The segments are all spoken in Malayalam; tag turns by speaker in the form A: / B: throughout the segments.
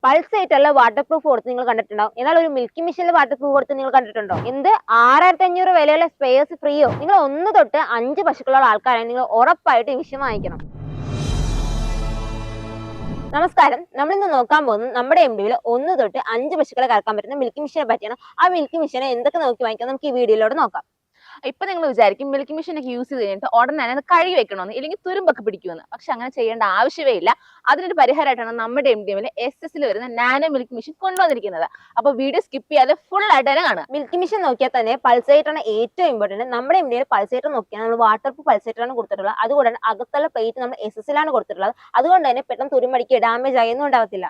A: പൾസ് ആയിട്ടുള്ള വാട്ടർ പ്രൂഫ് കൊടുത്ത് നിങ്ങൾ കണ്ടിട്ടുണ്ടാവും. എന്നാൽ ഒരു മിൽക്കി മിഷനിൽ വാട്ടർ പ്രൂഫ് കൊടുത്ത് നിങ്ങൾ കണ്ടിട്ടുണ്ടോ? എന്ത് 6500 വിലയുള്ള സ്പെയർസ് ഫ്രീയോ? നിങ്ങൾ 1 തൊട്ട് 5 പശുക്കളുള്ള ആൾക്കാരെ നിങ്ങൾ ഉറപ്പായിട്ട് ഈ മിഷൻ വാങ്ങിക്കണം. നമസ്കാരം. നമ്മൾ ഇന്ന് നോക്കാൻ പോകുന്നത് നമ്മുടെ എംഡിയിൽ 1 തൊട്ട് 5 പശുക്കളെ കറക്കാൻ പറ്റുന്ന മിൽക്കി മിഷനെ പറ്റിയാണ്. ആ മിൽക്കി മിഷനെ എന്തൊക്കെ നോക്കി വാങ്ങിക്കാം നമുക്ക് ഈ വീഡിയോയിലൂടെ നോക്കാം.
B: ഇപ്പൊ നിങ്ങൾ വിചാരിക്കും മിൽക്കി മെഷീനൊക്കെ യൂസ് ചെയ്ത് കഴിഞ്ഞിട്ട് ഉടനെ തന്നെ അത് കഴുകി വെക്കണമെന്ന്, ഇല്ലെങ്കിൽ തുരുമ്പൊക്കെ പിടിക്കുമെന്ന്. പക്ഷെ അങ്ങനെ ചെയ്യേണ്ട ആവശ്യമേ ഇല്ല. അതിനൊരു പരിഹാരമായിട്ടാണ് നമ്മുടെ MDMൽ SS വരുന്ന നാനോ മിൽക്ക് മെഷീൻ കൊണ്ടുവന്നിരിക്കുന്നത്. അപ്പൊ വീഡിയോ സ്കിപ്പ് ചെയ്യാതെ ഫുൾ ആയിട്ട് തന്നെ കാണുക.
A: മിൽക്കി മിഷൻ നോക്കിയാൽ തന്നെ പൾസേറ്റർ ആണ് ഏറ്റവും ഇമ്പോർട്ടന്റ്. നമ്മുടെ എംഡിയിൽ പൾസേറ്റർ നോക്കിയാൽ നമ്മൾ വാട്ടർ പ്രൂഫ് പൾസേറ്റർ ആണ് കൊടുത്തിട്ടുള്ളത്. അതുകൊണ്ട് അകത്തുള്ള പ്ലേറ്റ് നമ്മൾ SS ലാണ് കൊടുത്തിട്ടുള്ളത്. അതുകൊണ്ട് തന്നെ പെട്ടെന്ന് തുരുമ്പടിക്കുക ഡാമേജ് ആയൊന്നും ഉണ്ടാവത്തില്ല.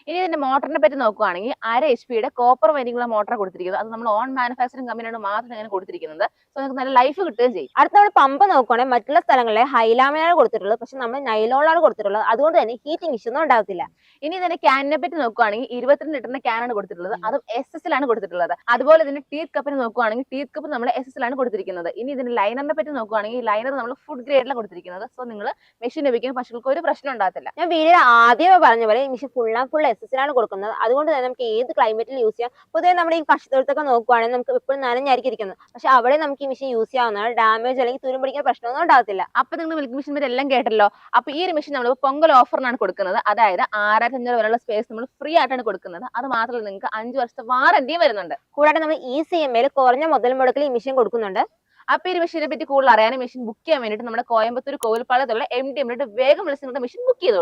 B: ഇനി ഇതിന്റെ മോട്ടറിനെ പറ്റി നോക്കുവാണെങ്കിൽ 1/2 HP കോപ്പർ വൈൻഡിംഗുള്ള മോട്ടർ കൊടുത്തിരിക്കുന്നത്. അത് നമ്മൾ ഓൺ മാനുഫാക്ചറിംഗ് കമ്പനിയാണ് മാത്രം ഇങ്ങനെ കൊടുത്തിരിക്കുന്നത്. സോ നമുക്ക് നല്ല ലൈഫ് കിട്ടുകയും ചെയ്യും.
A: അടുത്ത നമ്മൾ പമ്പ് നോക്കുകയാണെങ്കിൽ മറ്റുള്ള സ്ഥലങ്ങളിലെ ഹൈലാമിനാണ് കൊടുത്തിട്ടുള്ളത്. പക്ഷെ നമ്മൾ നൈലോണാണ് കൊടുത്തിട്ടുള്ളത്. അതുകൊണ്ട് തന്നെ ഹീറ്റിംഗ് ഇഷ്യൂ ഒന്നും ഉണ്ടാവത്തില്ല.
B: ഇനി ഇതിന്റെ ക്യാനിനെ പറ്റി നോക്കുവാണെങ്കിൽ 22 ലിറ്ററിന്റെ ക്യാനാണ് കൊടുത്തിട്ടുള്ളത്. അതും SS ലാണ് കൊടുത്തിട്ടുള്ളത്. അതുപോലെ ഇതിന്റെ ടീത്ത് കപ്പിന് നോക്കുവാണെങ്കിൽ ടീത്ത് കപ്പ് നമ്മൾ SS ലാണ് കൊടുത്തിരിക്കുന്നത്. ഇനി ഇതിന്റെ ലൈനറിനെ പറ്റി നോക്കുവാണെങ്കിൽ ലൈനർ നമ്മൾ ഫുഡ് ഗ്രേഡിലാണ് കൊടുത്തിരിക്കുന്നത്. സോ നിങ്ങൾ മെഷീൻ ഉപയോഗിക്കുന്ന പശുക്കൾക്ക് ഒരു പ്രശ്നം ഉണ്ടാകത്തില്ല.
A: ഞാൻ വീഡിയോ ആദ്യമേ പറഞ്ഞ പോലെ ഈ മെഷീൻ ഫുൾ SS ലാണ് കൊടുക്കുന്നത്. അതുകൊണ്ട് തന്നെ നമുക്ക് ഏത് ക്ലൈമറ്റിൽ യൂസ് ചെയ്യാം. പൊതുവെ നമ്മുടെ ഈ കർഷകത്തൊക്കെ നോക്കുവാണെങ്കിൽ നമുക്ക് എപ്പോഴും നനഞ്ഞായിരിക്കും ഇരിക്കുന്നത്. പക്ഷെ അവിടെ നമുക്ക് ഈ മെഷീൻ യൂസ് ചെയ്യാവുന്നതാണ്. ഡാമേജ് അല്ലെങ്കിൽ തുരുമ്പിടിക്കുന്ന പ്രശ്നമൊന്നും ഉണ്ടാകത്തില്ല.
B: അപ്പൊ നിങ്ങൾ മിൽക്ക് മെഷീൻ പറ്റി എല്ലാം കേട്ടല്ലോ. അപ്പൊ ഈ ഒരു മെഷീൻ നമ്മൾ പൊങ്കൽ ഓഫറിനാണ് കൊടുക്കുന്നത്. അതായത് 6500 വരെയുള്ള സ്പേസ് നമ്മൾ ഫ്രീ ആയിട്ടാണ് കൊടുക്കുന്നത്. അത് മാത്രമല്ല നിങ്ങൾക്ക് 5 വർഷത്തെ വാറന്റിയും വരുന്നുണ്ട്.
A: കൂടാതെ നമ്മൾ ECMയിൽ കുറഞ്ഞ മുതൽ മുടക്കിൽ ഈ മെഷീൻ കൊടുക്കുന്നുണ്ട്.
B: അപ്പൊ ഈ മെഷീനെ പറ്റി കൂടുതൽ അറിയാനും മെഷീൻ ബുക്ക് ചെയ്യാൻ വേണ്ടിയിട്ട് നമ്മുടെ കോയമ്പത്തൂർ കോവിൽപ്പാളയത്തുള്ള MDMലോട്ട് വേഗം വിളിച്ച് നിങ്ങളുടെ മെഷീൻ ബുക്ക് ചെയ്തോളൂ.